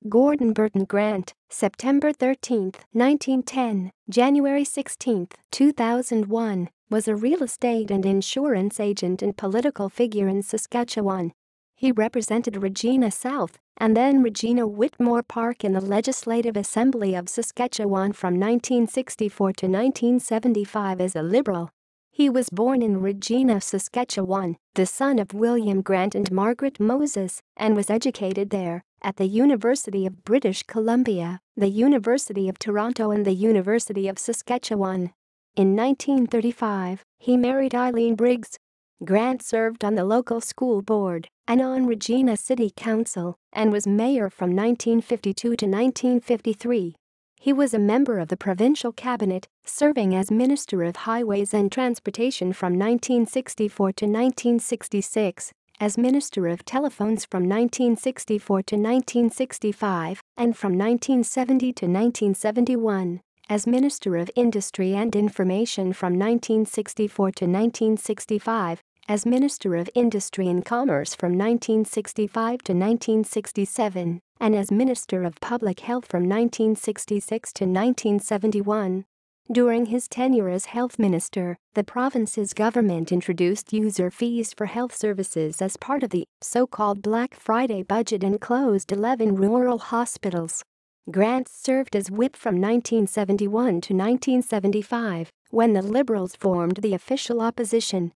Burton Grant, September 13, 1910, January 16, 2001, was a real estate and insurance agent and political figure in Saskatchewan. He represented Regina South and then Regina Whitmore Park in the Legislative Assembly of Saskatchewan from 1964 to 1975 as a Liberal. He was born in Regina, Saskatchewan, the son of William Grant and Margaret Moses, and was educated there, at the University of British Columbia, the University of Toronto and the University of Saskatchewan. In 1935, he married Eileen Briggs. Grant served on the local school board and on Regina City Council and was mayor from 1952 to 1953. He was a member of the provincial cabinet, serving as Minister of Highways and Transportation from 1964 to 1966, as Minister of Telephones from 1964 to 1965, and from 1970 to 1971, as Minister of Industry and Information from 1964 to 1965, as Minister of Industry and Commerce from 1965 to 1967, and as Minister of Public Health from 1966 to 1971. During his tenure as Health Minister, the province's government introduced user fees for health services as part of the so-called Black Friday budget and closed 11 rural hospitals. Grant served as whip from 1971 to 1975, when the Liberals formed the official opposition.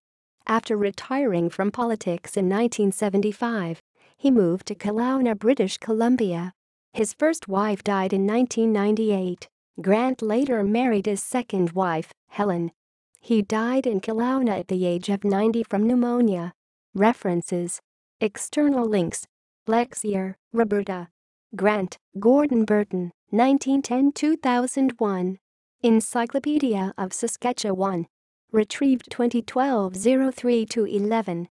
After retiring from politics in 1975, he moved to Kelowna, British Columbia. His first wife died in 1998. Grant later married his second wife, Helen. He died in Kelowna at the age of 90 from pneumonia. References. External links. Lexier, Roberta. Grant, Gordon Burton, 1910-2001. Encyclopedia of Saskatchewan. Retrieved 2012 03-11.